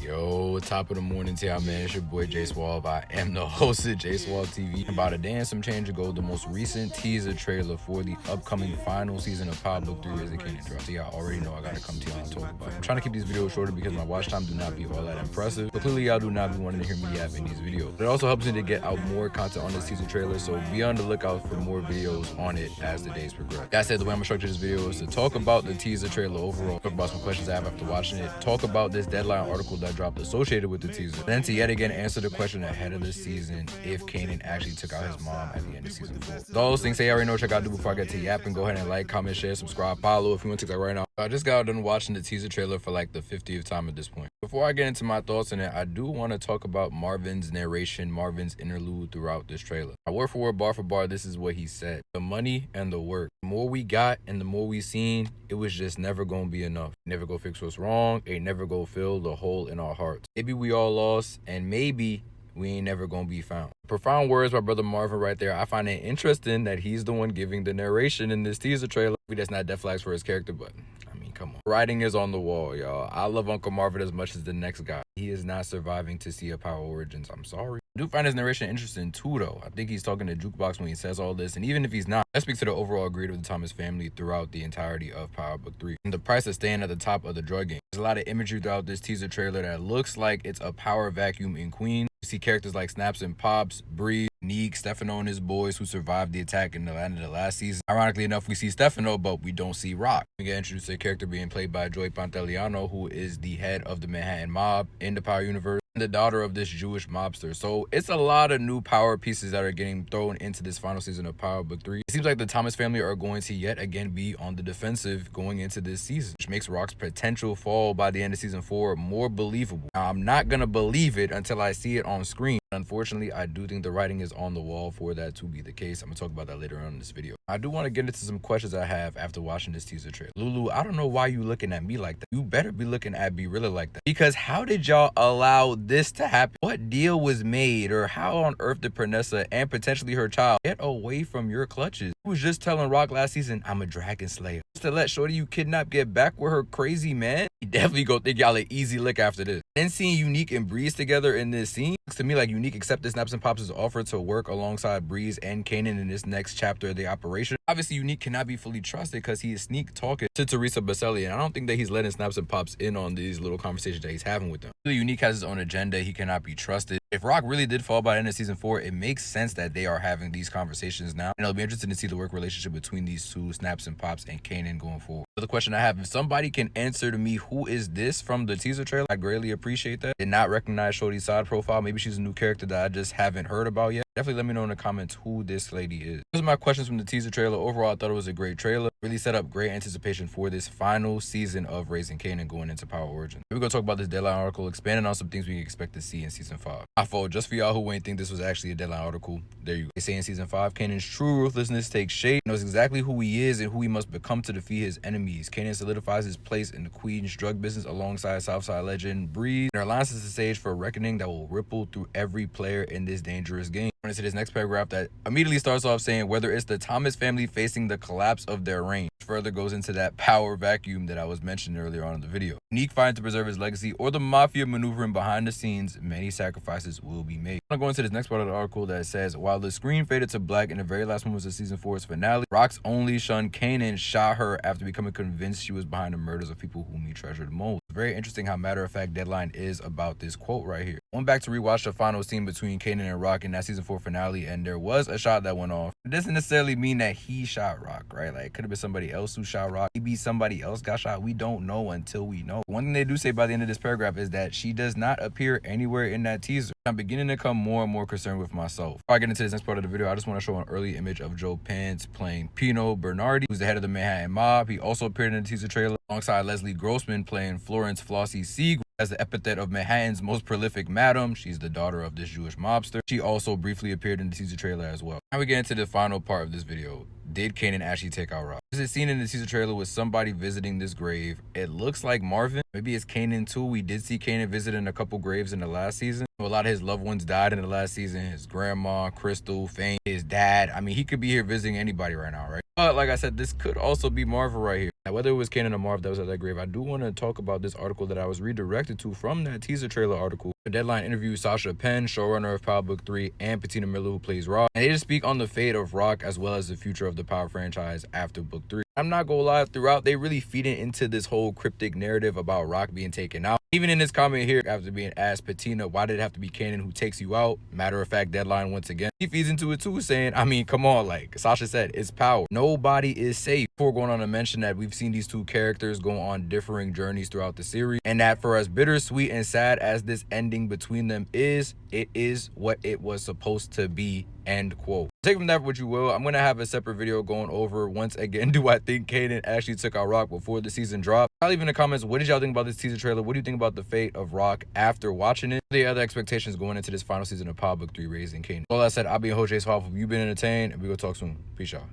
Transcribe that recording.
Yo, top of the morning to y'all, man. It's your boy J Swab. I am the host of J Swab TV. About a day and some change ago, the most recent teaser trailer for the upcoming final season of Power Book 3 Raising Kanan dropped. So y'all already know I gotta come to y'all and talk about it. I'm trying to keep these videos shorter because my watch time do not be all that impressive. But clearly y'all do not be wanting to hear me yap in these videos. But it also helps me to get out more content on this teaser trailer, so be on the lookout for more videos on it as the days progress. That said, the way I'm gonna structure this video is to talk about the teaser trailer overall, talk about some questions I have after watching it, talk about this deadline article that dropped associated with the teaser, then to yet again answer the question ahead of the season if Kanan actually took out his mom at the end of season 4. With all those things, say I already know what I gotta do before I get to yapping. Go ahead and like, comment, share, subscribe, follow if you want to TikTok right now. I just got done watching the teaser trailer for like the 50th time at this point. Before I get into my thoughts on it, I do want to talk about Marvin's narration, Marvin's interlude throughout this trailer. Word for word, bar for bar, this is what he said. The money and the work. The more we got and the more we seen, it was just never gonna be enough. Never go fix what's wrong, ain't never go fill the hole in our hearts. Maybe we all lost, and maybe we ain't never gonna be found. Profound words by brother Marvin right there. I find it interesting that he's the one giving the narration in this teaser trailer. Maybe that's not death flags for his character, but I mean, come on. Writing is on the wall, y'all. I love Uncle Marvin as much as the next guy. He is not surviving to see a Power Origins. I'm sorry. I do find his narration interesting too, though. I think he's talking to Jukebox when he says all this, and even if he's not, that speaks to the overall greed of the Thomas family throughout the entirety of Power Book 3. And the price of staying at the top of the drug game. There's a lot of imagery throughout this teaser trailer that looks like it's a power vacuum in Queens. You see characters like Snaps and Pops, Bree, Neek, Stefano and his boys who survived the attack in the end of the last season. Ironically enough, we see Stefano, but we don't see Rock. We get introduced to a character being played by Joy Pantoliano, who is the head of the Manhattan mob in the Power universe, the daughter of this Jewish mobster. So it's a lot of new power pieces that are getting thrown into this final season of Power Book 3. It seems like the Thomas family are going to yet again be on the defensive going into this season, which makes Rock's potential fall by the end of season 4 more believable. Now, I'm not gonna believe it until I see it on screen. Unfortunately, I do think the writing is on the wall for that to be the case. I'm gonna talk about that later on in this video. I do want to get into some questions I have after watching this teaser trailer. Lulu, I don't know why you looking at me like that. You better be looking at Be Realer like that. Because how did y'all allow this to happen? What deal was made, or how on earth did Pernessa and potentially her child get away from your clutches? Who was just telling Rock last season, I'm a dragon slayer, just to let shorty you kidnapped get back with her crazy man? He definitely go think y'all an easy lick after this. And seeing Unique and Breeze together in this scene, looks to me like Unique accepted Snaps and Pops' offer to work alongside Breeze and Kanan in this next chapter of the operation. Obviously, Unique cannot be fully trusted because he is sneak talking to Teresa Baselli, and I don't think that he's letting Snaps and Pops in on these little conversations that he's having with them. Unique has his own agenda. He cannot be trusted. If Rock really did fall by the end of season 4, it makes sense that they are having these conversations now, and it'll be interesting to see the work relationship between these two, Snaps and Pops and Kanan, going forward. So the question I have, if somebody can answer to me who is this from the teaser trailer, I greatly appreciate that. Did not recognize Shorty's side profile. Maybe she's a new character that I just haven't heard about yet. Definitely let me know in the comments who this lady is. Those are my questions from the teaser trailer. Overall, I thought it was a great trailer. Really set up great anticipation for this final season of Raising Kanan going into Power Origins. We're going to talk about this deadline article, expanding on some things we can expect to see in season 5. My fault, just for y'all who ain't think this was actually a deadline article, there you go. They say in season 5, Kanan's true ruthlessness takes shape, knows exactly who he is and who he must become to defeat his enemies. Kanan solidifies his place in the Queen's drug business alongside Southside legend Breeze. Their alliance is the stage for a reckoning that will ripple through every player in this dangerous game. I'm going to see this next paragraph that immediately starts off saying whether it's the Thomas family facing the collapse of their reign, which further goes into that power vacuum that I was mentioning earlier on in the video. Unique fighting to preserve his legacy, or the mafia maneuvering behind the scenes, many sacrifices will be made. I'm going to go into this next part of the article that says, while the screen faded to black in the very last moments of season 4's finale, Rock's only son Kanan shot her after becoming convinced she was behind the murders of people whom he treasured most. It's very interesting how matter-of-fact Deadline is about this quote right here. Went back to rewatch the final scene between Kanan and Rock in that season 4 finale, and there was a shot that went off. It doesn't necessarily mean that he shot Rock, right? Like, it could have been somebody else who shot Rock. Maybe somebody else got shot. We don't know until we know. One thing they do say by the end of this paragraph is that she does not appear anywhere in that teaser. I'm beginning to become more and more concerned with myself. Before I get into this next part of the video, I just want to show an early image of Joe Pence playing Pino Bernardi, who's the head of the Manhattan mob. He also appeared in the teaser trailer alongside Leslie Grossman playing Florence Flossie Siegel as the epithet of Manhattan's most prolific madam. She's the daughter of this Jewish mobster. She also briefly appeared in the teaser trailer as well. Now we get into the final part of this video. Did Kanan actually take out Rock? This is seen in the teaser trailer with somebody visiting this grave. It looks like Marvin. Maybe it's Kanan too. We did see Kanan visiting a couple graves in the last season. A lot of his loved ones died in the last season. His grandma, Crystal, Fane, his dad. I mean, he could be here visiting anybody right now, right? But like I said, this could also be Marvin right here. Now, whether it was Kanan or Marv that was at that grave, I do want to talk about this article that I was redirected to from that teaser trailer article. The Deadline interviews Sasha Penn, showrunner of Power Book 3, and Patina Miller, who plays Rock. And they just speak on the fate of Rock as well as the future of the Power franchise after Book 3. I'm not gonna lie, throughout, they really feed into this whole cryptic narrative about Rock being taken out. Even in this comment here, after being asked, Patina, why did it have to be Kanan who takes you out? Matter of fact, Deadline once again, he feeds into it too, saying, I mean, come on, like Sasha said, it's power. Nobody is safe. Before going on to mention that we've seen these two characters go on differing journeys throughout the series, and that for as bittersweet and sad as this ending between them is, it is what it was supposed to be, end quote. Take from that what you will. I'm gonna have a separate video going over, once again, do I think Kanan actually took out Rock before the season dropped? I'll leave in the comments, what did y'all think about this teaser trailer? What do you think about the fate of Rock after watching it? The other expectations going into this final season of Power Book 3, Raising Kanan. All that said, I'll be your host, Jace Hoff. You've been entertained, and we gonna talk soon. Peace, y'all.